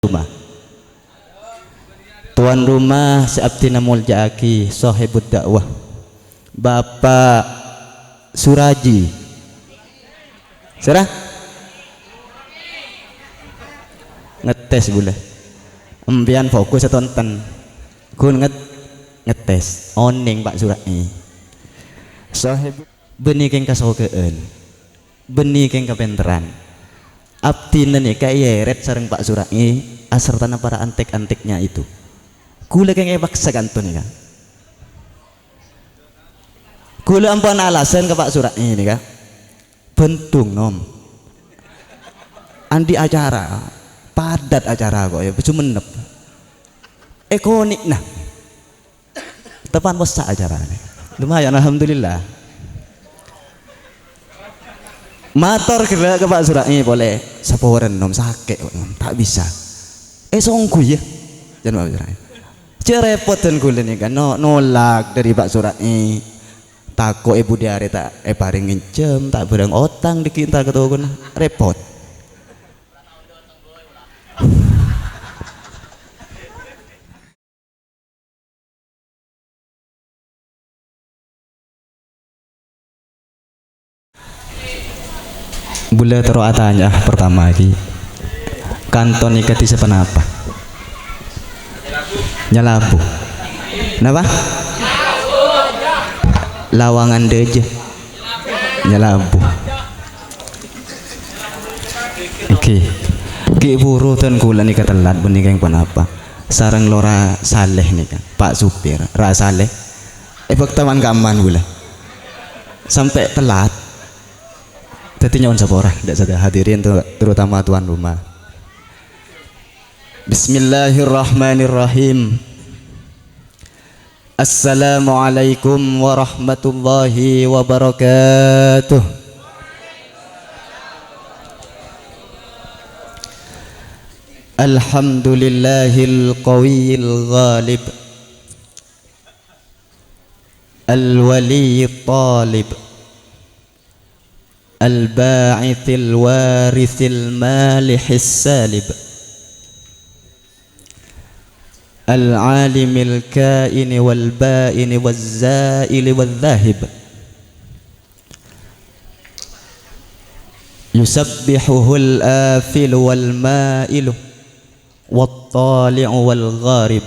rumah. Tuan rumah Seabtina Muljaaki sahibud dakwah Bapak Suraji. Serah ngetes boleh empian fokus tonton kun ngetes oning Pak Suraji sahib benih keng kasokeun benih keng kapenteran abdina nih kayak yeret sareng Pak Suraji asal tanah para antek-anteknya itu kula keng paksa kanton nih kan kula ampun alasan ke Pak Suraji ini kan bentung nom andi acara padat acara kok ya cuma menep ekonik nah tepan bosak acara ini lumayan alhamdulillah mator kira ke Pak Suraji boleh saporen nom sakit tak bisa songku ya jangan Pak Suraji cerepot dan kulen nih kan nolak dari Pak Suraji takut ibu diare tak paring ngincem tak berang otang dikinta ketokon repot boleh taruh atanya pertama lagi kanton ikati sepenapa nyalabu kenapa lawangan deje nyalabu oke ki buru tan kula nika telat benih keng penapa sareng lora saleh nika Pak supir ra saleh baktawan kaman gula sampai telat tadi nyawan sapora tidak sadar hadirin terutama tuan rumah. Bismillahirrahmanirrahim. Assalamualaikum warahmatullahi wabarakatuh. Alhamdulillahil qawiyil ghalib al-waliyit talib al-ba'ithil warithil malihis salib al-alimil kaini wal ba'ini wal za'ili wal dhahib yusabbihuhul afilu wal ma'ilu wat tali'u wal gharib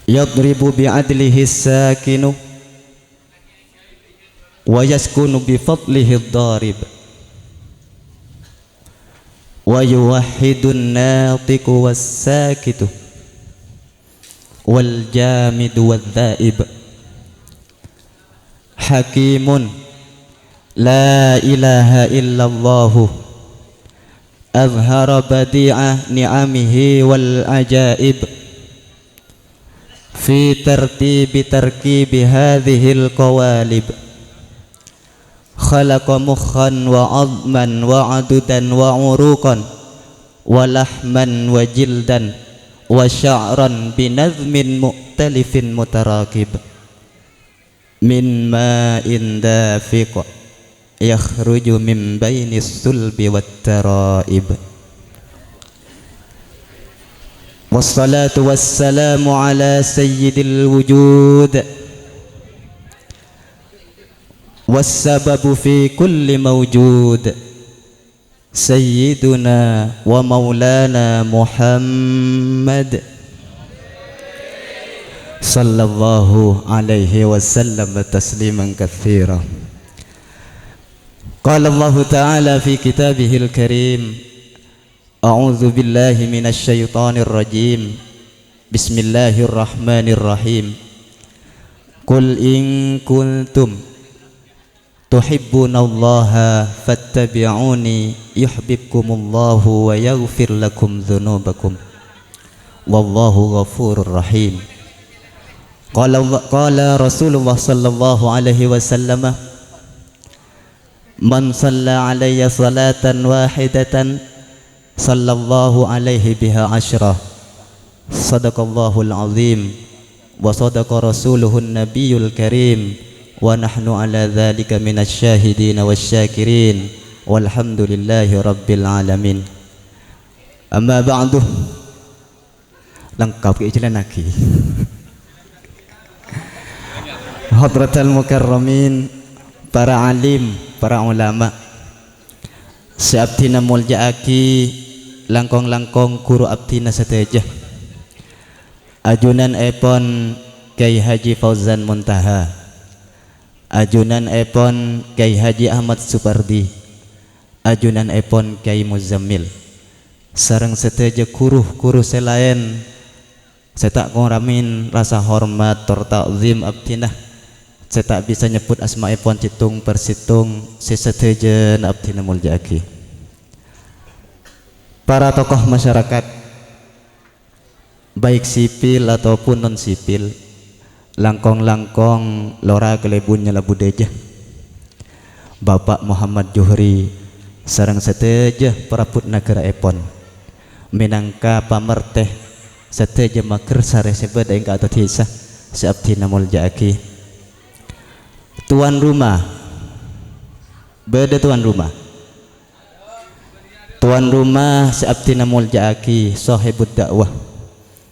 yadribu bi'adlihi sakinu wa yaskunu bi fadlihi ad-darib wa yuwahhidun natiqu was-sakitu wal jamidu wadh-dhaib hakimun la ilaha illallahu azhara badi'a ni'amihi wal ajaib fi tarkibi hadhil qawalib khalaqa mukhan wa azman wa adudan wa uruqan wa lahman wa jildan wa sya'ran binazmin mu'talifin mutarakib min ma'in dafiq yakhruju min bainis sulbi wat taraib wassalatu wassalamu ala sayyidil wujud والسبب في كل موجود سيدنا ومولانا محمد صلى الله عليه وسلم تسليما كثيرا قال الله تعالى في كتابه الكريم أعوذ بالله من الشيطان الرجيم بسم الله الرحمن الرحيم قل إن كنتم tuhibbunallaha fattabi'uni yuhibbukumullahu wa yaghfir lakum dhunubakum wallahu ghafurur rahim. Qala Rasulullah sallallahu alaihi wasallam man shalla alayya salatan wahidatan sallallahu alaihi biha ashra sadaqallahul azim wa sadaqa rasuluhun nabiyul karim wa nahnu ala dzalika minasyahidin wasyakirin walhamdulillahi rabbil alamin. Amma ba'du, lengkap ke jalan lagi. Hadratal mukarramin, para alim, para ulama, seabdina muljaaki langkong-langkong kuru abdina seteja ajunan epon Kiai Haji Fauzan Muntaha, ajunan epon Kiai Haji Ahmad Supardi, ajunan epon Kiai Muzammil, sareng seteja kuru selain saya tak nguramin rasa hormat tor ta'zim abdinah. Saya tak bisa nyebut asma epon citung persitung sesetejen abdina muljaaki. Para tokoh masyarakat baik sipil ataupun non sipil, langkong-langkong lora kelebunnya labu deja, Bapak Muhammad Juhri sareng seteja peraput negara epon minangka pamerteh seteja maker sare sebeda ing ka atisa seabdina muljaaki. Tuan rumah, beda tuan rumah. Tuan rumah seabdina muljaaki sahibud dakwah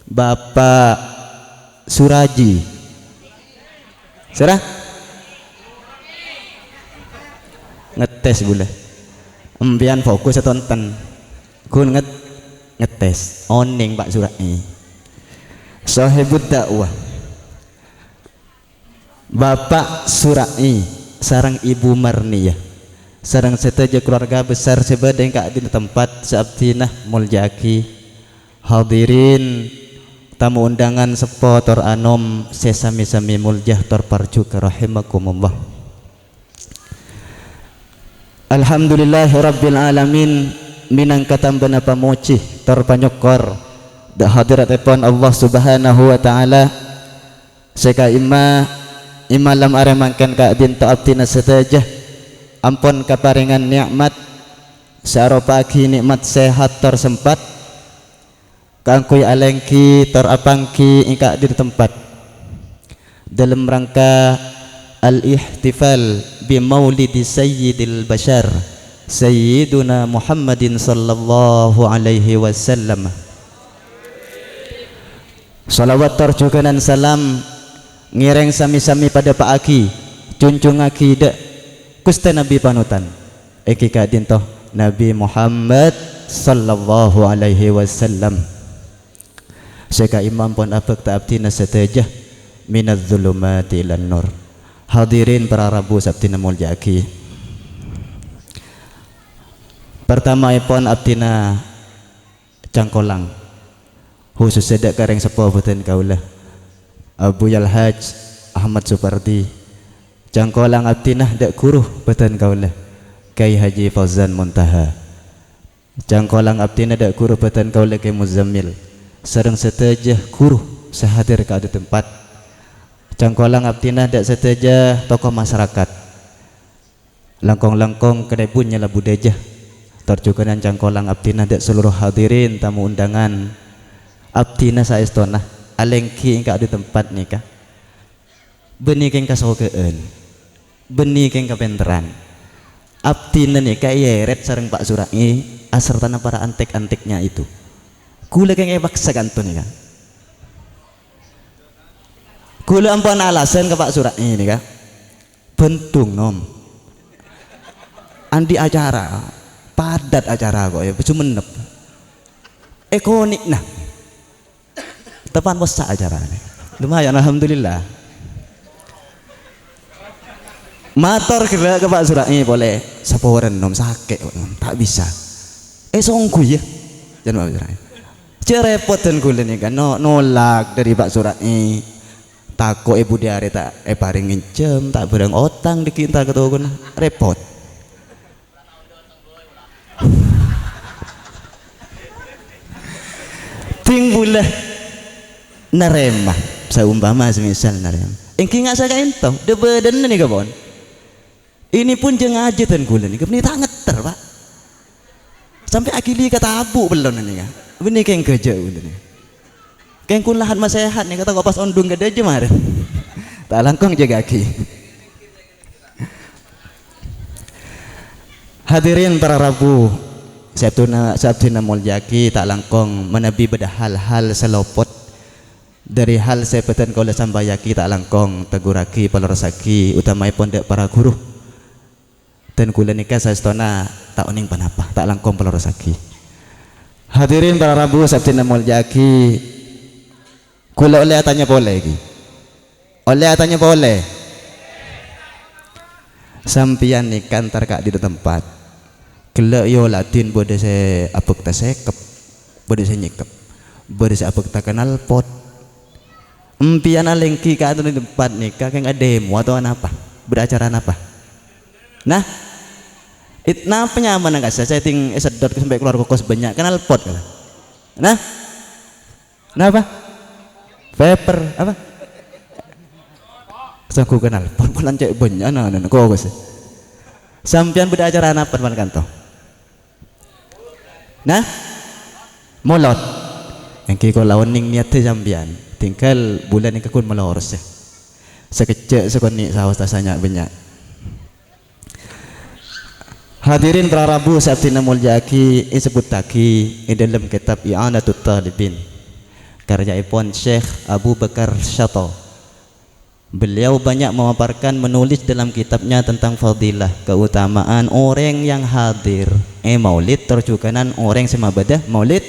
Bapak Suraji. Serah ngetes boleh. Embian fokus tonton. Kun ngetes oning Pak Suraji. Sahibud dakwah Bapak Surai sarang Ibu Marniyah sarang seteja keluarga besar sebeda yang di tempat seabdinah muljaaki, hadirin tamu undangan sepo tor anom sesami-sami muljah tor parjuka rahimakumullah. Alhamdulillahi rabbil alamin, minangka tambana pamuci tor panyokor da hadirat epon Allah subhanahu wa ta'ala. Seka imalam aremangkan ka dinta abdina seteja ampun kaparingan nikmat saropaki nikmat sehat tersempat kangkuy alengki terapangki ingka di tempat dalam rangka al-ihtifal bi maulidi sayyidil bashar sayyiduna Muhammadin sallallahu alaihi wasallam. Salawat terjuganan salam ngireng sami-sami pada Pak Aki cuncung aki dek kusta Nabi panutan eki kadintoh Nabi Muhammad sallallahu alaihi wasallam. Seka imam pun apek ta'abdina seteja minaz zulumati ilan nur. Hadirin para rabu sabdina muljaaki, pertama ipon abdina cangkolang khusus sedek kareng sepuh beten kaulah Abu Yalhaj Ahmad Supardi, cangkolang abdinah dak kuruh beten kaulah Kiai Haji Fauzan Muntaha, cangkolang abdinah dak kuruh beten kaulah Kiai Muzammil sareng seteja kuruh sehadir ka ada tempat, cangkolang abdinah dak seteja tokoh masyarakat langkong-langkong kedepunnya labu dejah terjuganan cangkolang abdinah dak seluruh hadirin tamu undangan abdinah saestonah alengki ingka di tempat nikah benih keng kasogeun benih keng kapenteran abdina nikah yeret sareng Pak Surai asertana para antek-anteknya itu kula keng ebaksa kanto nikah kula ampun alasan ke Pak Surai nikah bentung nom andi acara padat acara kok ya cumenep ekonik nah tepan bosak acaranya lumayan alhamdulillah. Mator kira ke Pak Surai boleh saporen nom sakit tak bisa songku ya jangan Pak Surai cerepot dan kulen kan nolak dari Pak Surai takut ibu diare tak paring ngincem tak berang otang dikinta ketua repot tinggulah naremah saumpama semisal naremah engki nggak saya ento de badan nih kabon ini pun jangan aja tan kulen ini kepni tak ngeter Pak sampai akili kata abu belum nih kan ini keng kerja udah keng kulahan mas sehat nih kata kau pas ondung gede aja mar tak langkong jaga aki Hadirin para Rabu, Sabtuna mulyaki tak langkong menabi beda hal-hal selopot dari hal sepetan kaula sambayaki tak langkong teguraki palorasaki utamai pondok para guru dan kula nikah saestona tak uning panapa tak langkong palorasaki. Hadirin para Rabu Sabtuna mulyaki, kula oleh tanya boleh lagi. Oleh tanya boleh. Sampian nikah antar kak di tempat kelak yo latin bode se apek ta sekep bode se nyekep bode se apek ta kenal pot empian alengki ka di tempat nikah keng ademo atau apa beracara apa nah itna penyaman enggak saya setting sedot sampai keluar kokos banyak kenal pot nah apa paper apa aku kenal perbulan cek banyak anak kok sih sampian beda acara apa teman kanto nah molot yang kiko lawaning niatnya sampian tinggal bulan yang kekun meloros ya sekecek sekonik sawas tasanya banyak. Hadirin para Rabu Sabtina mulyaki disebut taki di dalam kitab I'anatut Talibin karya ipon Syekh Abu Bakar Syato. Beliau banyak memaparkan menulis dalam kitabnya tentang fadilah keutamaan orang yang hadir maulid terjukanan orang semabadah maulid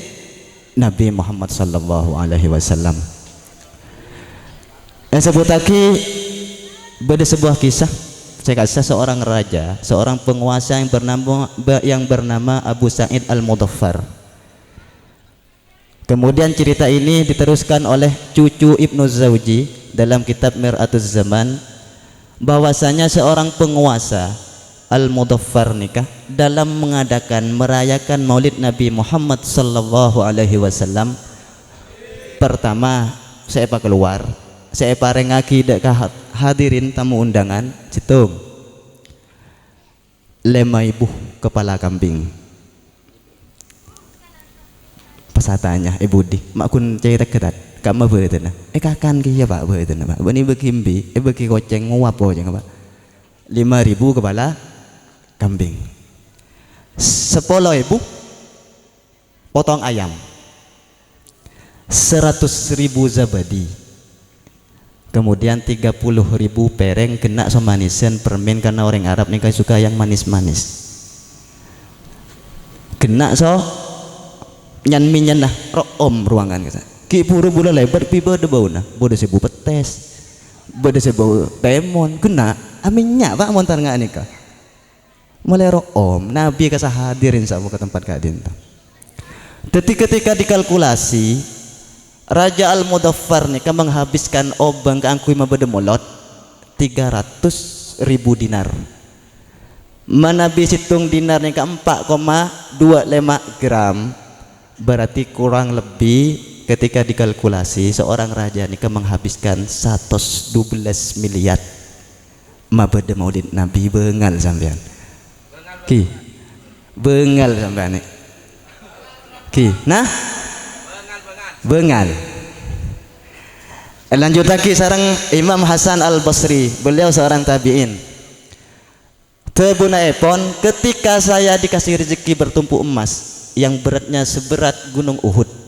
Nabi Muhammad sallallahu alaihi wasallam. Yang sebut lagi pada sebuah kisah seorang raja, seorang penguasa yang bernama Abu Sa'id Al-Mudaffar. Kemudian cerita ini diteruskan oleh cucu Ibnu Zawji dalam kitab Mir'atuz Zaman bahwasanya seorang penguasa Al-Mudaffar nikah dalam merayakan maulid Nabi Muhammad sallallahu alaihi wasallam. Pertama saya keluar saya parengaki dek hadirin tamu undangan citung 5.000 kepala kambing. Pesatannya Budi makun cerita ketat kamu beritena kakan kia pak beritena pak bani bekimbi beki koceng nguap aja nggak pak 5.000 kepala kambing 10.000 potong ayam 100.000 zabadi kemudian 30.000 pereng kena somanisan permen karena orang Arab nih suka yang manis-manis kena so nyan minyan nah om ruangan kita ki pura bula lebar pi bade bau nah bode sebu petes bode sebu temon kena aminnya pak montar nggak nikah mulai om nabi kasah hadirin sama ke tempat kadin ketika dikalkulasi Raja Al-Mudaffar nikah menghabiskan obang ke angkui mabade molot 300.000 dinar manabi situng dinar nikah 4,25 gram berarti kurang lebih ketika dikalkulasi seorang raja nikah menghabiskan 112 miliar mabade maulid Nabi bengal sampean ki bengal sampean ki nah bengal lanjut lagi sarang Imam Hasan Al-Basri beliau seorang tabi'in tebuna epon ketika saya dikasih rezeki bertumpuk emas yang beratnya seberat gunung Uhud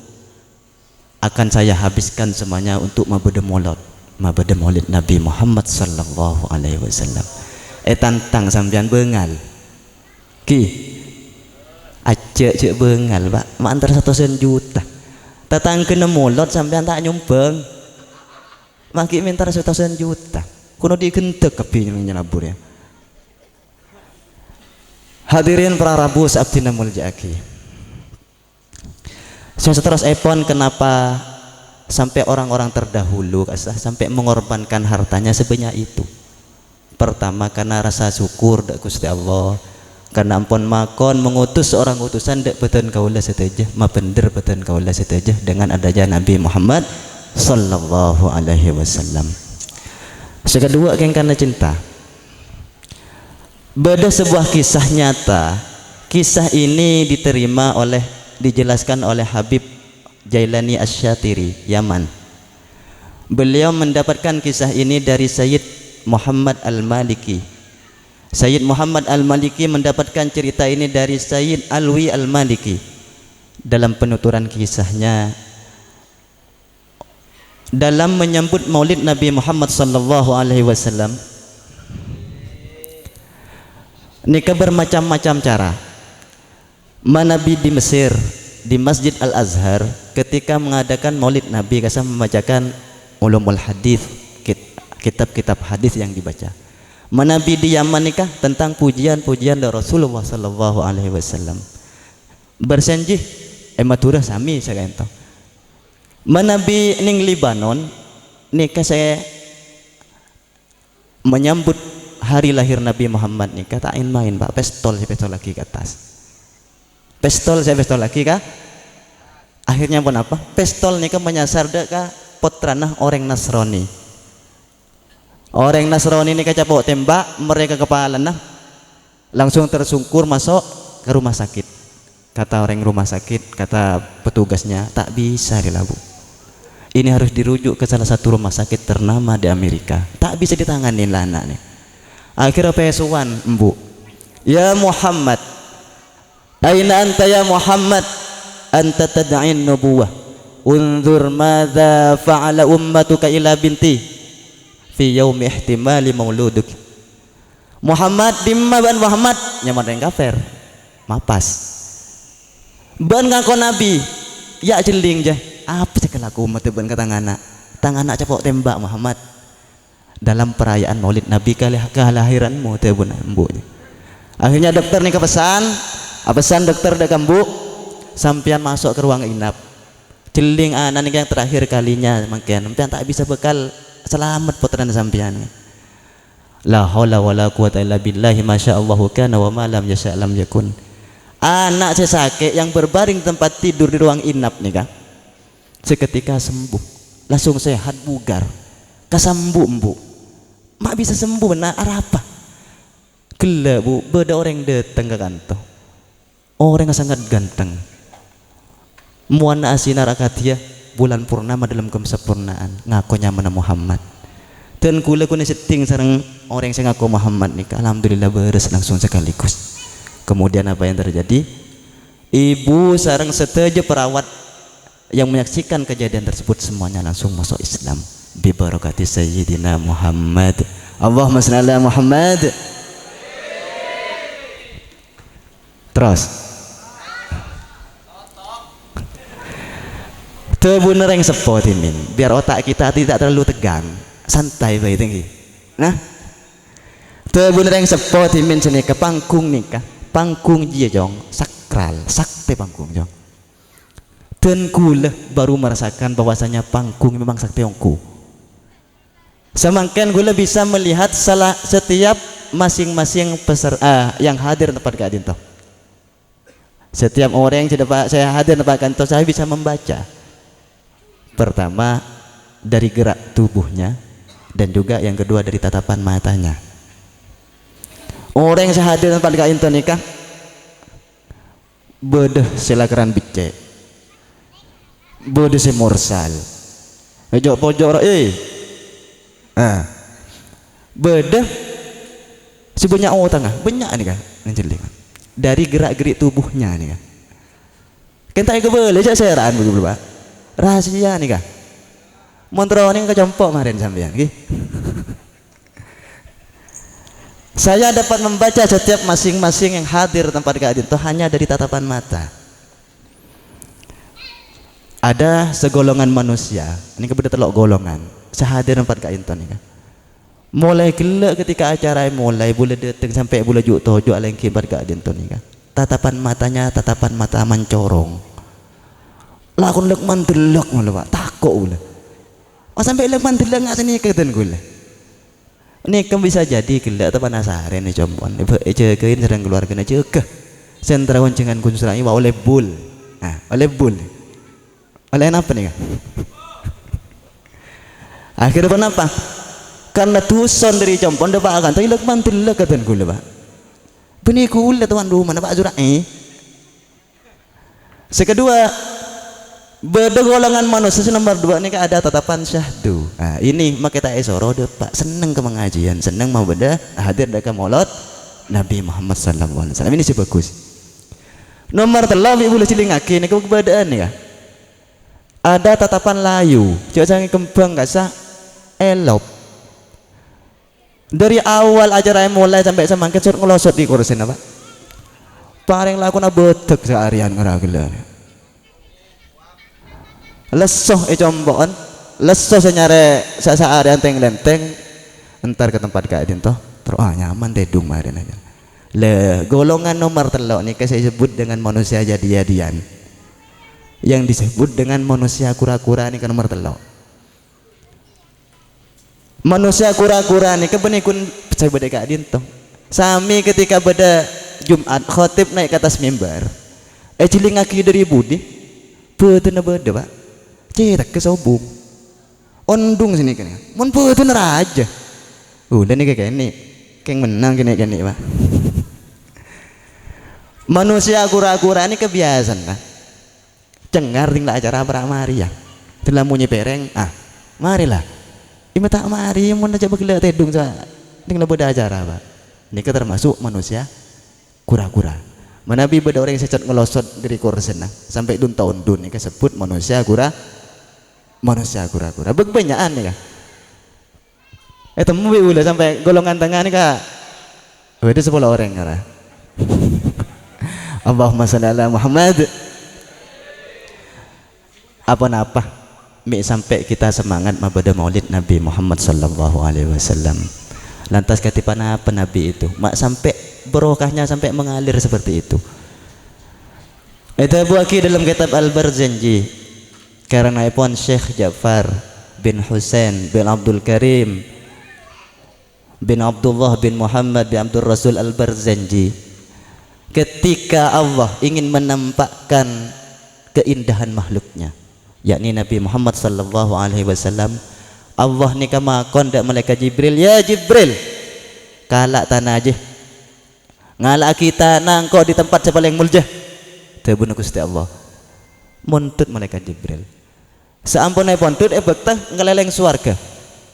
akan saya habiskan semuanya untuk mabade maulid Nabi Muhammad sallallahu alaihi wasallam tantang sampean bengal ki acek bengal pak mak antar 100 juta tatang kena molot sampean tak nyumbang maki minta 100 juta kuno digentek kepi nyelabur ya. Hadirin para Rabu Sabtina mulyaki, saya terus epon kenapa sampai orang-orang terdahulu sampai mengorbankan hartanya sebanyak itu. Pertama karena rasa syukur dak Gusti Allah, karena ampun makon mengutus seorang utusan dak beten kaula seteja mapender beten kaula seteja dengan adanya Nabi Muhammad sallallahu alaihi wasallam. Kedua karena cinta. Beda sebuah kisah nyata. Kisah ini dijelaskan oleh Habib Jailani Asy-Syatiri Yaman. Beliau mendapatkan kisah ini dari Sayyid Muhammad Al-Maliki. Sayyid Muhammad Al-Maliki mendapatkan cerita ini dari Sayyid Alwi Al-Maliki dalam penuturan kisahnya dalam menyambut Maulid Nabi Muhammad sallallahu alaihi wasallam. Nikah bermacam-macam cara. Manabi di Mesir di Masjid Al-Azhar ketika mengadakan Maulid Nabi kasih membacakan ulumul hadis, kitab-kitab hadis yang dibaca. Manabi di Yaman nikah tentang pujian-pujian dari Rasulullah sallallahu alaihi wasallam. Bersenjih ematurah sami saya ento. Manabi ning Libanon nikah saya menyambut hari lahir Nabi Muhammad nikah tak main Pak, pestol lagi ke atas. Pestol lagi kah? Akhirnya pun apa? Pestol nikah menyasar deka potranah orang Nasrani. Orang Nasrani nikah capok tembak mereka kepala nah langsung tersungkur masuk ke rumah sakit. Kata orang rumah sakit, kata petugasnya tak bisa dilabu. Ini harus dirujuk ke salah satu rumah sakit ternama di Amerika. Tak bisa ditangani lah anaknya. Akhirnya pesuan embu. Ya Muhammad, aina anta ya Muhammad? Anta tad'in nubuwah. Unzur madza fa'ala ummatuka ila binti fi yaumi ihtimali mauluduk. Muhammad dimma ban Muhammad nyaman yang kafir. Mapas. Ban ngaku nabi. Ya jeling je. Apa sih kelaku umat ban katangana? Tangana capok tembak Muhammad. Dalam perayaan Maulid Nabi kelahiranmu teh bun embunya. Akhirnya dokter nih pesan dokter dah kambu sampian masuk ke ruang inap. Jeling anak nih yang terakhir kalinya makin sampian tak bisa bekal selamat putran sampian. La haula wala quwata illa billahi masyaallahu kana wa ma lam yasha lam yakun. Anak saya sakit yang berbaring tempat tidur di ruang inap nih kan. Seketika sembuh, langsung sehat bugar. Kasambu embu. Mak bisa sembuh benar apa? Gila bu, beda orang datang ke kantor. Orang yang sangat ganteng. Muana asinar akatia bulan purnama dalam kesempurnaan. Ngakunya mana Muhammad. Dan kula kuna setting sareng orang yang ngaku Muhammad nih. Alhamdulillah beres langsung sekaligus. Kemudian apa yang terjadi? Ibu sareng seteja perawat yang menyaksikan kejadian tersebut semuanya langsung masuk Islam. Bi barakati Sayyidina Muhammad. Allahumma shalli ala Muhammad. Terus tebuner yang sepot ini biar otak kita tidak terlalu tegang, santai baik tinggi. Nah, tebuner yang sepot ini sini ke pangkung nikah, pangkung dia jong sakral, sakti pangkung jong. Dan kula baru merasakan bahwasanya pangkung memang sakti ongku. Semakin gula bisa melihat setiap masing-masing peserta yang hadir tempat keadaan toh. Setiap orang yang saya hadir tempat kantor saya bisa membaca. Pertama dari gerak tubuhnya dan juga yang kedua dari tatapan matanya. Orang yang saya hadir tempat keadaan nikah bodoh silakan bice. Bodoh semorsal. Pojok beda sebanyak tengah banyak nih kan dari gerak-gerik tubuhnya nih kan kentai ke boleh aja seran begitu Pak rahasia nih kan montro ini kecompok kemarin sampean saya dapat membaca setiap masing-masing yang hadir tempat keadaan itu hanya dari tatapan mata. Ada segolongan manusia ini kebetulan telok golongan sehadir tempat Kak Inton ni kan. Mulai gelak ketika acara mulai boleh datang sampai boleh juk tojo aleng kibar Kak Inton ni kan. Tatapan matanya tatapan mata mencorong. Lakon lekman delok malah Pak, takok ulah. Oh sampai lekman delok ngak sini keten gula. Ini kan bisa jadi gelak atau penasaran ni jompon. Cekein sedang keluarga cekeh. Sentra kuncingan kunsurai wa oleh bul. Nah, oleh bul. Oleh apa nih kan? Akhirnya kenapa? Karena tuson dari jompon dia pak akan tapi lekman telak katan gula pak. Benih gula tuan rumah pak Zurai. Sekedua beda golongan manusia nomor 2 ini ada tatapan syahdu. Nah, ini maka kita esoro pak seneng ke pengajian, seneng mau beda hadir dekat maulid Nabi Muhammad sallallahu alaihi wasallam. Ini sih bagus. Nomor telu boleh cilingake niku keberadaan ya. Ada tatapan layu, jangan kembang gak sah elop. Dari awal acara mulai sampai semangket sur ngelosot di kursin apa? Paling laku na betek seharian ngeragila. Lesoh combon, lesoh senyare seharian teng-lenteng, entar ke tempat kayak toh, terus nyaman deh dung marin aja. Le golongan nomor telok nih saya sebut dengan manusia jadi-jadian. Yang disebut dengan manusia kura-kura nih kan nomor telok. Manusia kura-kura nih kebenikun saya beda kayak toh. Sami ketika beda Jumat khotib naik ke atas mimbar cilingaki dari budi betul na beda pak cetak ke sobung ondung sini kan mon betul raja udah nih kayak ini kayak menang gini pak. Manusia kura-kura ini kebiasaan kan cengar tinggal acara pramari ya telah munyi pereng marilah ini tak mari mau aja bagila tedung sa tinggal beda acara pak. Ini termasuk manusia kura-kura. Manabi beda orang yang secat ngelosot dari kursen sampai dun tahun dun ini disebut manusia kura-kura. Begbanyaan nih kah? Temu udah sampai golongan tengah nih kak. Itu 10 orang kah? Allahumma shalli ala Muhammad. Apa-apa sampai kita semangat mabada maulid Nabi Muhammad sallallahu alaihi wasallam. Lantas katipan apa Nabi itu sampai berokahnya sampai mengalir seperti itu. Itu buaki dalam kitab Al-Barzanji karena pun Syekh Ja'far bin Husain bin Abdul Karim bin Abdullah bin Muhammad bin Abdul Rasul Al-Barzanji, ketika Allah ingin menampakkan keindahan makhluknya yakni Nabi Muhammad sallallahu alaihi wasallam, Allah ni kamakon dak malaikat Jibril, ya Jibril kalak tanah aja ngalak kita nangko di tempat yang paling mulia terbunuh Gusti Allah montut malaikat Jibril seampun pontut bektah ngeleleng suarga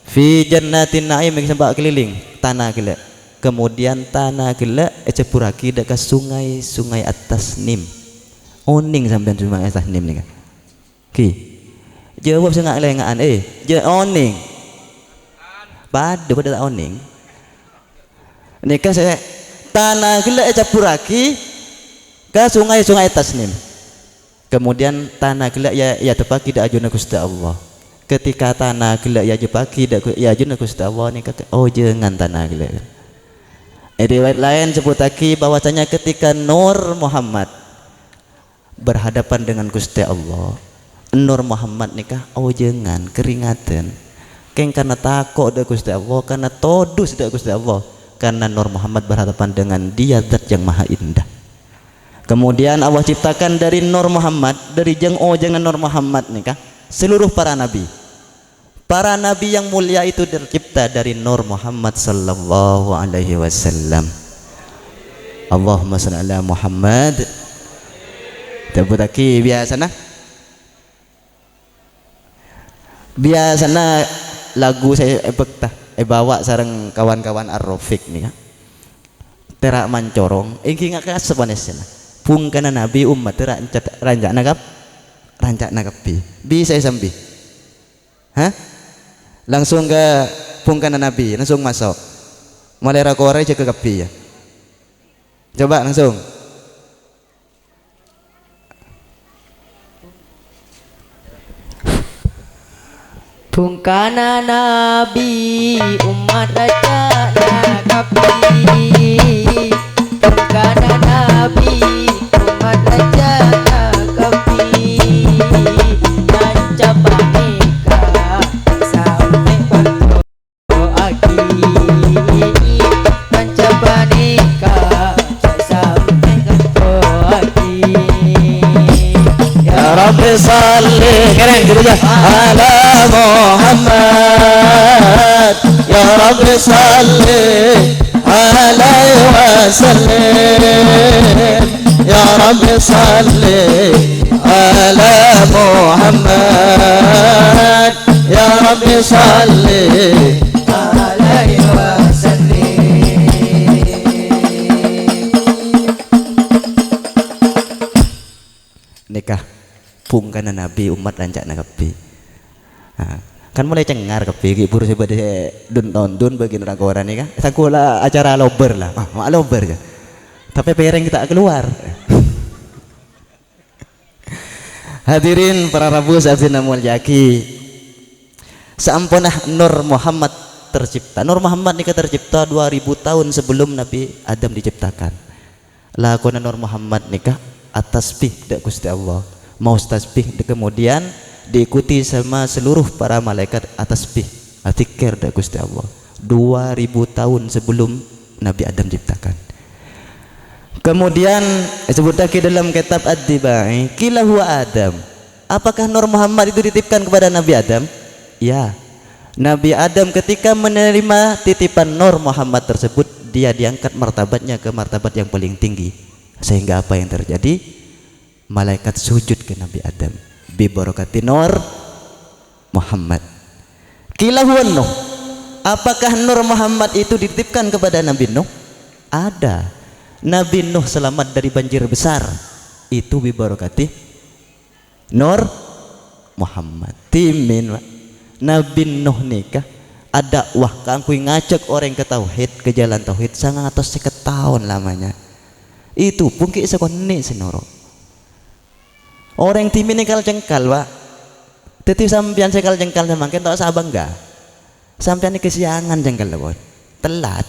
fi jannatin na'im sampai keliling tanah gila, kemudian tanah gila cepuraki dekat sungai atas nim oning sampai sungai atas nim nih kan ki jawab saya nggak lengaan oning pada oning nikah saya tanah gila capuraki ke sungai Tasnim, kemudian tanah gila ya tepaki dak ajuna Gusti Allah. Ketika tanah gila ya jepaki dak ya ajuna Gusti Allah nih jangan tanah gila. Riwayat lain sebutaki bahwasanya ketika Nur Muhammad berhadapan dengan Gusti Allah, Nur Muhammad nikah jangan keringatan keng karena takut dak Gusti Allah, karena todus dak Gusti Allah, karena Nur Muhammad berhadapan dengan dia zat yang maha indah. Kemudian Allah ciptakan dari Nur Muhammad, dari jangan Nur Muhammad nikah seluruh para nabi yang mulia itu tercipta dari Nur Muhammad sallallahu alaihi wasallam. Allahumma shalli ala Muhammad. Tabutaki biasana lagu saya bawa sareng kawan-kawan Ar-Rafiq nih kan terak mancorong ingin ngak sepanesnya pungkana Nabi umat terak rancak nakap bisa sambil langsung ke pungkana Nabi langsung masuk malera kore cek ke kapi ya coba langsung pungkana Nabi umat raja nakapi pungkana Nabi umat raja nakapi nancapaneka sampai waktu aki nancapaneka sampai waktu aki ya Rabbi salli keren gitu ya ala Muhammad ya Rabbi salli alaihi wasallim ya Rabbi salli ala Muhammad ya Rabbi salli alaihi wasallim nikah pungkana nabi umat rancak na kepi. Kan mulai cengar kepi buru sebade dun tondun bagi neraka orang ni kan sakula acara lober lah mak lober je tapi pereng kita keluar. Hadirin para rabu sabzina mulyaki, seampunah Nur Muhammad tercipta. Nur Muhammad ni tercipta 2000 tahun sebelum Nabi Adam diciptakan. Lakona Nur Muhammad nikah atas tasbih dak Gusti Allah. Mau tasbih kemudian diikuti sama seluruh para malaikat atas tasbih. Atikir dak Gusti Allah. 2000 tahun sebelum Nabi Adam diciptakan. Kemudian disebut lagi dalam kitab Ad-Dibai, qila huwa Adam. Apakah Nur Muhammad itu dititipkan kepada Nabi Adam? Ya. Nabi Adam ketika menerima titipan Nur Muhammad tersebut, dia diangkat martabatnya ke martabat yang paling tinggi. Sehingga apa yang terjadi? Malaikat sujud ke Nabi Adam bi barakati Nur Muhammad. Qila huwa Nuh. Apakah Nur Muhammad itu dititipkan kepada Nabi Nuh? Ada. Nabi Nuh selamat dari banjir besar itu bi barakati Nur Muhammad. Timin Nabi Nuh nikah ada wah kangkui ngajak orang ke tauhid, ke jalan tauhid 150 tahun lamanya. Itu pun ki sekone senoro. Orang timin ini kal jengkal wa. Teti sampean sekal jengkal samangken tok sabang enggak? Sampean ini kesiangan jengkal lho. Telat.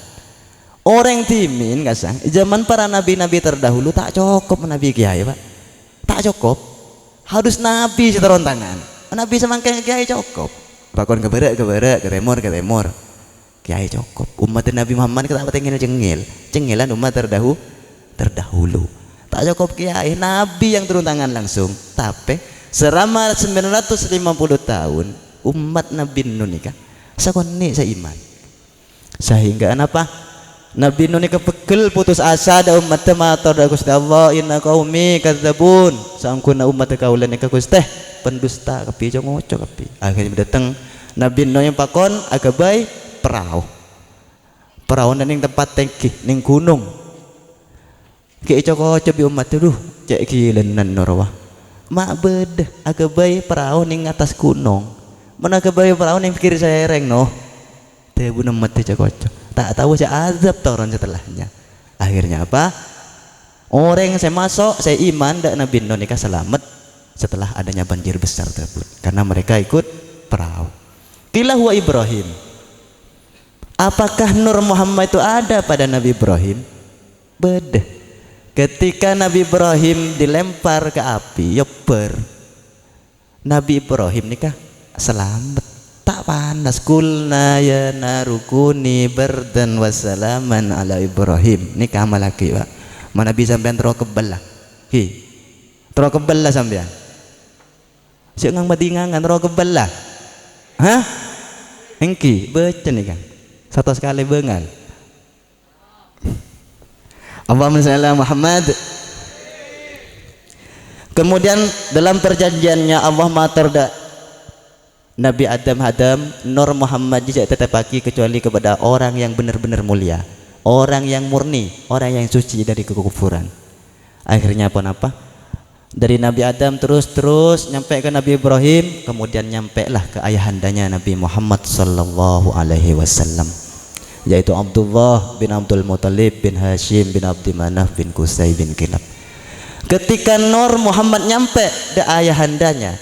Orang timin kasang zaman para nabi-nabi terdahulu tak cukup nabi kiai pak, tak cukup harus nabi seteron tangan nabi semangkeng kiai cukup bakon ke barat ke timur kiai cukup. Umat Nabi Muhammad kita cengilan umat terdahulu tak cukup kiai nabi yang turun tangan langsung. Tapi selama 950 tahun umat Nabi Nuh nikah sakoni seiman sehingga apa Nabi Nuh nikah pegel putus asa da umat matur da Gusti Allah inna qaumi kadzabun sangkuna umat kaulan nikah Gusti pendusta kepi ngoco kepi. Akhirnya datang Nabi Nuh yang pakon agabay perahu dan yang tempat tengki ning gunung ki coko cobi umat duh cek gilenan norwah mak bed agabay perahu ning atas gunung mana agabay perahu ning kiri sereng noh teh bu nemet coko tak tahu saya azab toron setelahnya. Akhirnya apa? Orang saya masuk, saya iman dan Nabi Nuh nikah selamat setelah adanya banjir besar tersebut karena mereka ikut perahu. Qila huwa Ibrahim. Apakah Nur Muhammad itu ada pada Nabi Ibrahim? Beda. Ketika Nabi Ibrahim dilempar ke api, yoper. Nabi Ibrahim nikah selamat. Tak panas kulna ya narukuni berdan wassalaman ala Ibrahim. Ini kamal lagi pak. Mana bisa sampean terus kebal lah. Terus kebal lah sampean. Siapa ngang badingangan terus kebal lah. Hah? Engki baca nih kan. Satu sekali bengal. Allahumma shalli ala Muhammad. Kemudian dalam perjanjiannya Allah matur Nabi Adam Nur Muhammad tidak tetap pagi kecuali kepada orang yang benar-benar mulia, orang yang murni, orang yang suci dari kekufuran. Akhirnya apa? Dari Nabi Adam terus nyampe ke Nabi Ibrahim, kemudian nyampe lah ke ayahandanya Nabi Muhammad sallallahu alaihi wasallam, yaitu Abdullah bin Abdul Muttalib bin Hashim bin Abdi Manaf bin Qusay bin Kilab. Ketika Nur Muhammad nyampe ke ayahandanya,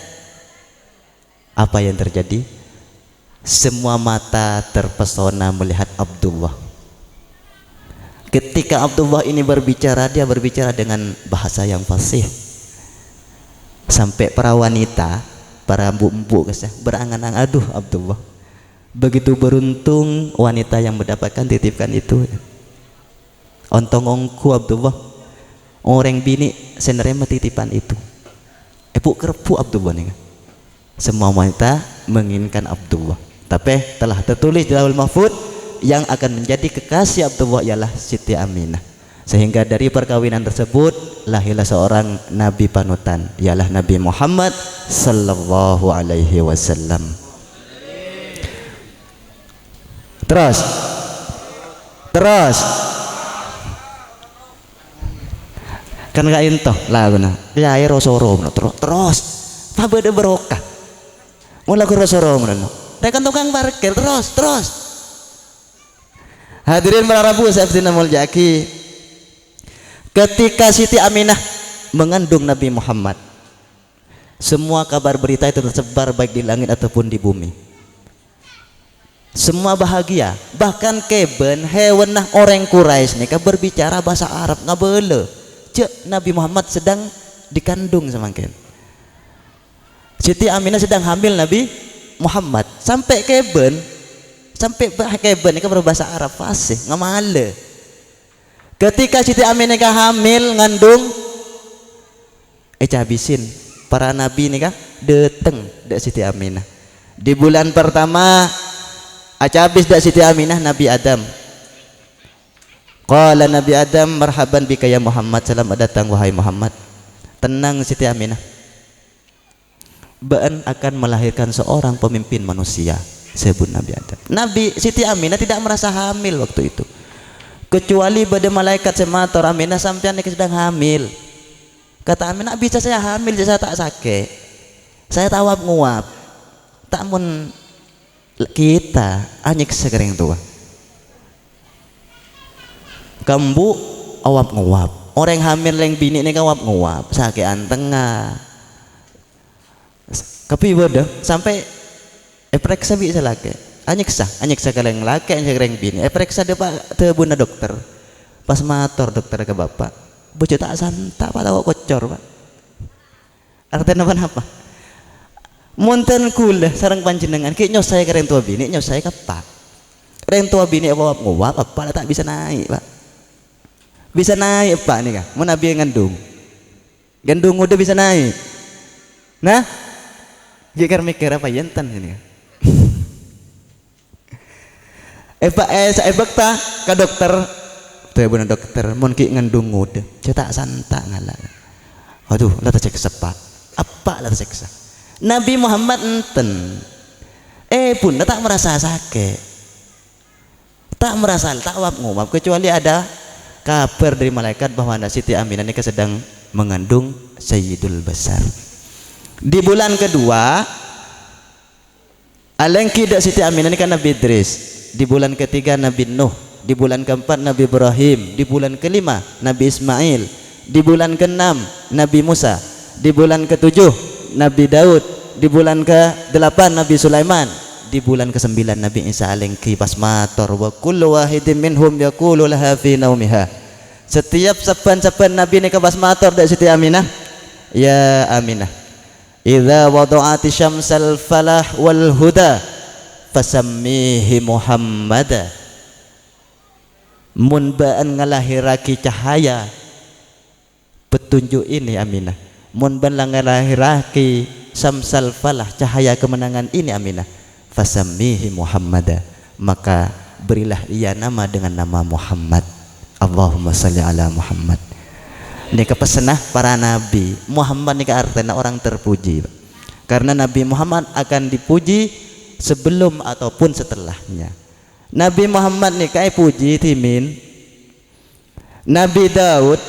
apa yang terjadi? Semua mata terpesona melihat Abdullah. Ketika Abdullah ini berbicara, dia berbicara dengan bahasa yang fasih. Sampai para wanita, para bu-bu berangan-angan, aduh Abdullah, begitu beruntung wanita yang mendapatkan titipkan itu. Ontong ongku Abdullah, orang bini senerima titipan itu. Epuk kerpu Abdullah nih. Semua wanita menginginkan Abdullah, tapi telah tertulis di Lauhul Mahfuz yang akan menjadi kekasih Abdullah ialah Siti Aminah. Sehingga dari perkawinan tersebut lahirlah seorang nabi panutan, ialah Nabi Muhammad sallallahu alaihi wasallam. Terus kan gak intoh lah guna kiai rosoro terus apa beda berokah mulai ke rosoro no rekan tukang parkir terus hadirin para rabu sabdina muljaki ketika Siti Aminah mengandung Nabi Muhammad semua kabar berita itu tersebar baik di langit ataupun di bumi semua bahagia bahkan keben hewan orang Quraisy nih berbicara bahasa Arab ngabele cek Nabi Muhammad sedang dikandung semangkin Siti Aminah sedang hamil Nabi Muhammad sampai keben ini berbahasa Arab fasih ngamale ketika Siti Aminah hamil ngandung habisin para nabi nih dateng dak Siti Aminah di bulan pertama habis dak Siti Aminah Nabi Adam qala Nabi Adam marhaban bika ya Muhammad selamat datang wahai Muhammad tenang Siti Aminah Ba'an akan melahirkan seorang pemimpin manusia sebut Nabi Adam Nabi Siti Aminah tidak merasa hamil waktu itu kecuali pada malaikat semator Aminah sampean sedang hamil kata Aminah bisa saya hamil saya tak sakit saya tawab nguap tak mun kita anyik segereng tua kambu awap nguap orang hamil yang bini ini awap nguap sakian tengah tapi bodoh sampai periksa bisa laki anyik sah kaleng laki anyik segereng bini periksa dia pak tebuna dokter pas mator dokter ke bapak bocah tak santa pak tahu kocor pak artinya apa Munten kula sarang panjenengan ki nyosai ke rentua bini nyosai ke pak rentua bini apa nguap apa tak bisa naik pak bisa naik pak nih kah mau nabi ngandung udah bisa naik nah jika mikir apa yentan ini pak saya bakta ke dokter tuh benar dokter mun ki ngandung udah cetak santa ngalah aduh lah cek sepak apa lah cek Nabi Muhammad enten pun tak merasa sakit tak merasa tak ngumap kecuali ada kabar dari malaikat bahwa Siti Aminah ini sedang mengandung Sayyidul Basar di bulan kedua alengki dak Siti Aminah ini kan Nabi Idris di bulan ketiga Nabi Nuh di bulan keempat Nabi Ibrahim di bulan kelima Nabi Ismail di bulan keenam Nabi Musa di bulan ketujuh Nabi Daud di bulan ke-8 Nabi Sulaiman di bulan ke-9 Nabi Isa alaihi pasmator wa kullu wahidin minhum yaqulu laha fi naumiha setiap saban-saban Nabi ini ke pasmator dari Siti Aminah ya Aminah idza wada'ati syamsal falah wal huda fasammihi Muhammada mun ba'an ngalahiraki cahaya petunjuk ini Aminah mun ban ngalahiraki samsal falah cahaya kemenangan ini Aminah fasammihi Muhammada maka berilah ia nama dengan nama Muhammad Allahumma salli ala Muhammad ini kepesenah para nabi Muhammad ini artinya orang terpuji karena Nabi Muhammad akan dipuji sebelum ataupun setelahnya Nabi Muhammad nih kayak puji timin Nabi Daud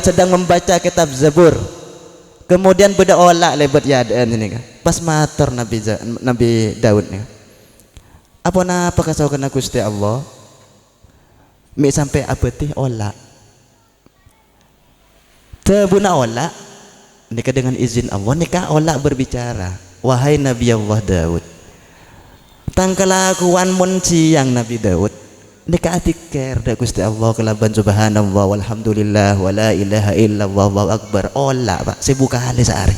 sedang membaca kitab Zabur kemudian beda olak lebat yadaan ini kan pas matur Nabi Daud nih apa napa kasau kena Gusti Allah mi sampai abetih olak tebuna olak nikah dengan izin Allah nikah olak berbicara wahai Nabi Allah Daud tangkalakuan mun siang Nabi Daud nikah atiker da Gusti Allah kelaban subhanallah walhamdulillah wala ilaha illallah wallahu akbar ola pak sebuka kali sehari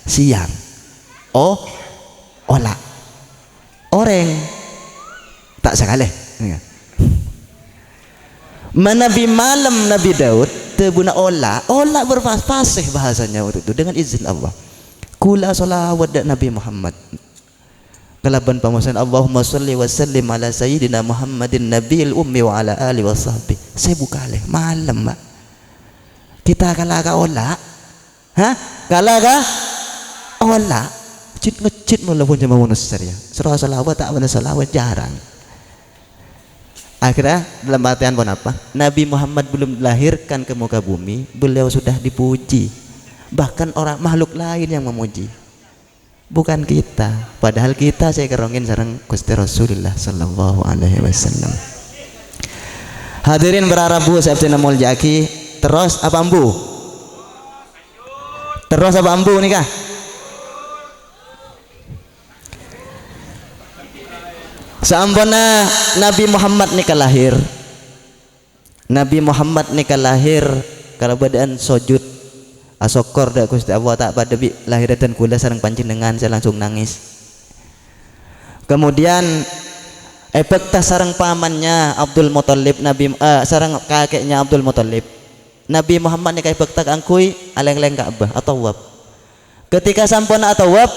siang ola orang tak sekali Nabi malam Nabi Daud tebuna ola berfasih bahasanya waktu itu dengan izin Allah kula salawat da Nabi Muhammad kelaban pamusan Allahumma sholli wa sallim ala sayyidina Muhammadin nabiyil ummi wa ala alihi wa sahbihi saya buka leh malam mbak kita kalaga ola kalaga ola ngecit mula pun cuma bonus saja serah salawat tak ada salawat jarang Akhirnya dalam artian pun apa? Nabi Muhammad belum dilahirkan ke muka bumi, beliau sudah dipuji. Bahkan orang makhluk lain yang memuji, bukan kita. Padahal kita saya kerongin sareng Gusti Rasulullah sallallahu alaihi wasallam. Hadirin berarabu sabtina muljaki. Terus apa ambu? Terus apa ambu nikah? Sampuna Nabi Muhammad nikah lahir. Nabi Muhammad nikah lahir kalau badan sujud asokor dak Gusti Allah tak pada bi lahiratan kula sareng panjenengan saya langsung nangis. Kemudian epekta sareng pamannya Abdul Muthalib sareng kakeknya Abdul Muthalib. Nabi Muhammad nikah epekta angkui aleng-leng Ka'bah atau wab. Ketika sampuna atau wab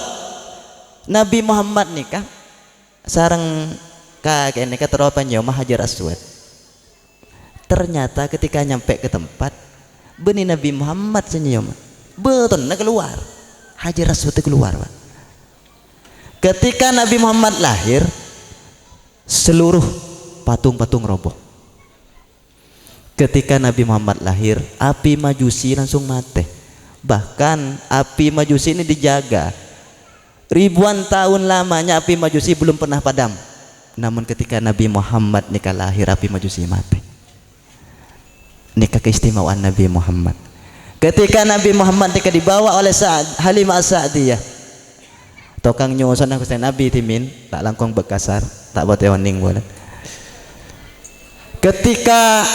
Nabi Muhammad nikah sareng kakek nikah teropan Yoma Hajar Aswad. Ternyata ketika nyampe ke tempat benih Nabi Muhammad senyum betul keluar Hajar Aswad keluar Pak. Ketika Nabi Muhammad lahir seluruh patung-patung roboh. Ketika Nabi Muhammad lahir api majusi langsung mati. Bahkan api majusi ini dijaga ribuan tahun lamanya, api majusi belum pernah padam. Namun ketika Nabi Muhammad nikah lahir api majusi mati. Nikah keistimewaan Nabi Muhammad. Ketika Nabi Muhammad nikah dibawa oleh Halimah As-Sa'diyah. Tokang nyusun aku Nabi timin tak langkong bekasar tak buat waning boleh. Ketika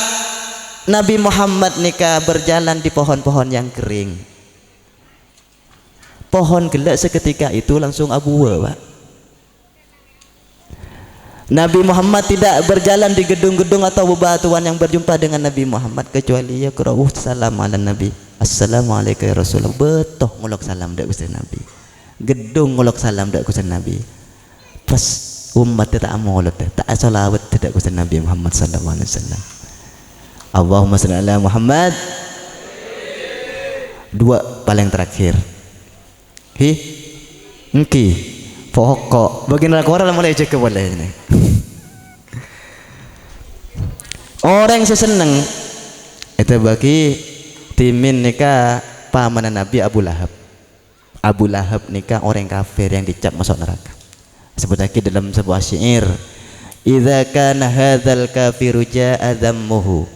Nabi Muhammad nikah berjalan di pohon-pohon yang kering. Pohon gelak seketika itu langsung abu Pak. Nabi Muhammad tidak berjalan di gedung-gedung atau bebatuan yang berjumpa dengan Nabi Muhammad kecuali ya qra'u salam ala Nabi. Assalamualaikum ya Rasulullah. Betoh ngulok salam dak Gusti Nabi. Gedung ngulok salam dak Gusti Nabi. Pas umat tak amolot tak salawat dak Gusti Nabi Muhammad sallallahu alaihi wasallam. Allahumma shalli ala Muhammad. Dua paling terakhir. Engki pokok bagian rakor lah mulai cek boleh ini. Orang seseneng itu bagi timin nikah pamanan Nabi Abu Lahab. Abu Lahab nikah orang kafir yang dicap masuk neraka. Sebut lagi dalam sebuah syair, idza kana hadzal kafiru jaa dhammuhu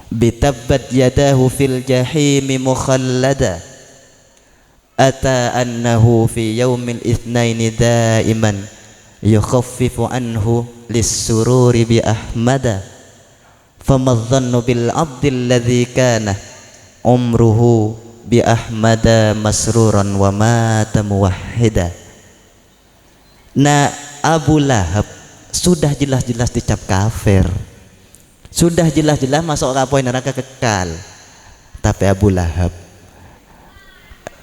bitabbat yadahu fil jahimi mukhallada ata annahu fi yaumil itsnaini daiman yukhaffifu anhu lis-sururi bi ahmada famadh-dhannu bil 'abdil ladzi kana umruhu bi ahmada masruran wa mata muwahhida. Nah, Abu Lahab sudah jelas-jelas dicap kafir, sudah jelas-jelas masuk neraka kekal, tapi Abu Lahab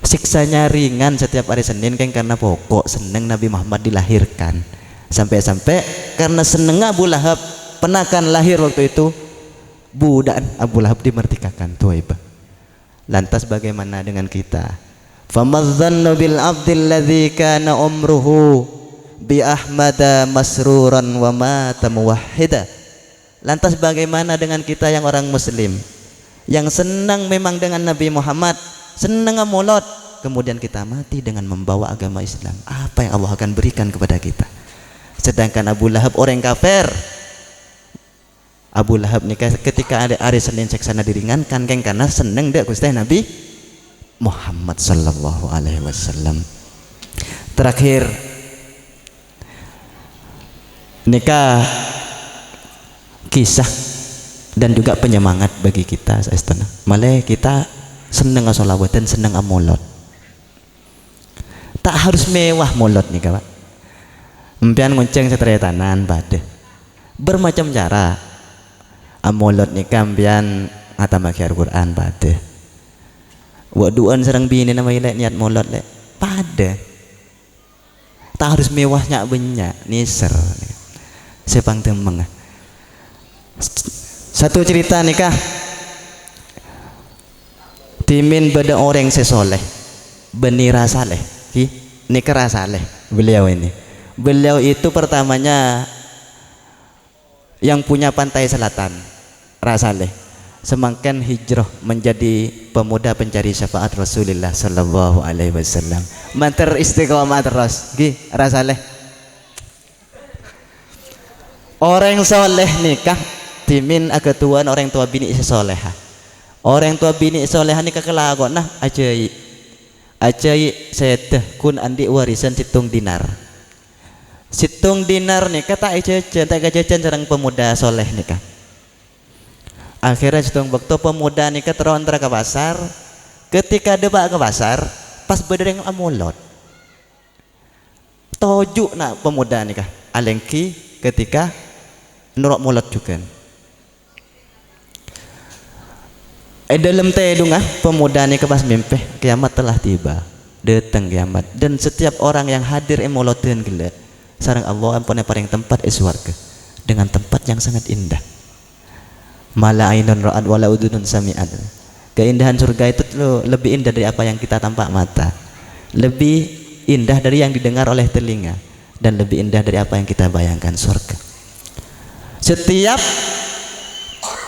siksanya ringan setiap hari Senin kan karena pokok seneng Nabi Muhammad dilahirkan. Sampai-sampai karena seneng Abu Lahab penakan lahir waktu itu budak Abu Lahab dimerdekakan tuh iba. Lantas bagaimana dengan kita? Famadzannu bil 'abdil ladzi kana umruhu bi ahmada masruran wa mata muwahhida. Lantas bagaimana dengan kita yang orang muslim yang senang memang dengan Nabi Muhammad, senang mulot, kemudian kita mati dengan membawa agama Islam, apa yang Allah akan berikan kepada kita? Sedangkan Abu Lahab orang kafir. Abu Lahab nikah ketika ada hari Senin seksana diringankan kan karena seneng dak Gusti Nabi Muhammad sallallahu alaihi wasallam. Terakhir nikah kisah dan juga penyemangat bagi kita saestuna. Malah kita seneng sholawatan, seneng amolot. Tak harus mewah molot nih Pak. Empian ngonceng setretanan pada bermacam cara. Amolot nih kampian ngatamaki Al-Qur'an pada. Waduan serang bini nama ilek niat molot lek pada. Tak harus mewahnya banyak niser. Sepang temeng. Satu cerita nikah timin beda orang sesoleh benira saleh nikah saleh beliau ini. Beliau itu pertamanya yang punya pantai selatan Rasaleh semakin hijrah menjadi pemuda pencari syafaat Rasulullah sallallahu alaihi wasallam. Mantar istiqomah terus nggih Rasaleh. Orang soleh nikah timin aketuan orang tua bini soleha. Orang tua bini soleha nikah kelakon nah ajai saya kun andi warisan situng dinar. Situng dinar nikah tak jajan sareng pemuda soleh nikah. Akhirnya situng waktu pemuda nikah terontra ke pasar. Ketika debak ke pasar, pas bedereng amulot. Tojuk nak pemuda nikah. Alengki ketika nurok mulot juga. Dalam tedungah pemuda nikah pas mimpi kiamat telah tiba. Datang kiamat dan setiap orang yang hadir emoloten gila. Sarang Allah ampun paling tempat surga dengan tempat yang sangat indah. Mala ainun ra'at wala udunun sami'at. Keindahan surga itu lebih indah dari apa yang kita tampak mata, lebih indah dari yang didengar oleh telinga, dan lebih indah dari apa yang kita bayangkan surga. Setiap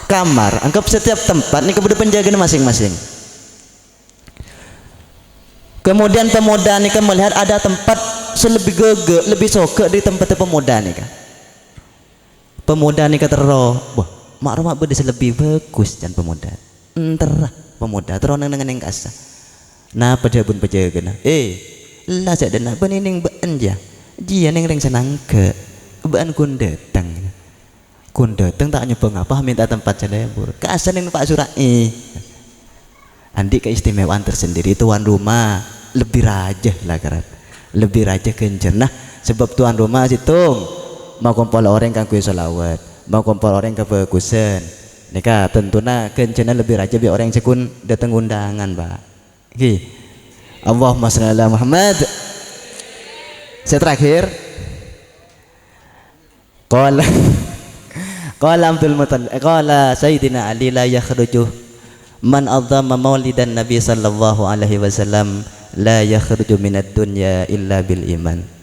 kamar, anggap setiap tempat ini kepada penjagaan masing-masing. Kemudian pemuda ini kan melihat ada tempat selebih gege, lebih soke dari tempat pemuda nih kan. Pemuda nih kata roh, wah makrumah beda lebih bagus dan pemuda. Enterah pemuda terus nang yang kasa. Nah pejabun pejaga nah, lah saya dana benining been ja, dia neng ring senang ke, been kun datang tak nyoba ngapa minta tempat celebur. Keasan yang Pak Surai. Andi keistimewaan tersendiri tuan rumah lebih raja lah karat. Lebih raja kencerna sebab tuan rumah situng mau kumpul orang kan kue solawat mau kumpul orang kebagusan nikah tentunya kencerna lebih raja biar orang sekun datang undangan pak. Allahumma shalli ala Muhammad. Saya terakhir qala Abdul Muttalib qala Sayyidina Ali la yakhruju man adzama maulidan Nabi sallallahu alaihi wasallam la yakhruju minad dunya illa bil iman.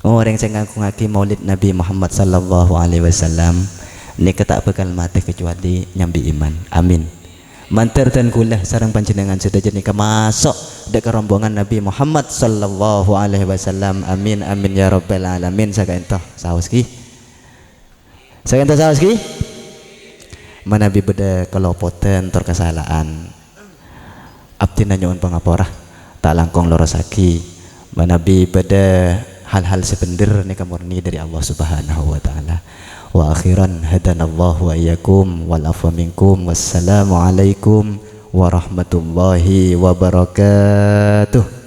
Orang yang ngaku-ngaku maulid Nabi Muhammad sallallahu alaihi wasallam nika tak bakal mati kecuali nyambi iman. Amin. Mantar dan kulah sareng panjenengan sedaya nika masuk dek rombongan Nabi Muhammad sallallahu alaihi wasallam. Amin amin ya rabbal alamin. Sakaentoh saoski. Sakaentoh saoski. Manabi beda kelopoten tur kesalahan. Abdi nyuwun pangaporah tak langkong lorosaki. Manabi beda hal-hal sebendir nika murni dari Allah Subhanahu wa taala. Wa akhiran hadanallahu wa iyyakum wal afwa minkum. Wassalamu alaikum warahmatullahi wabarakatuh.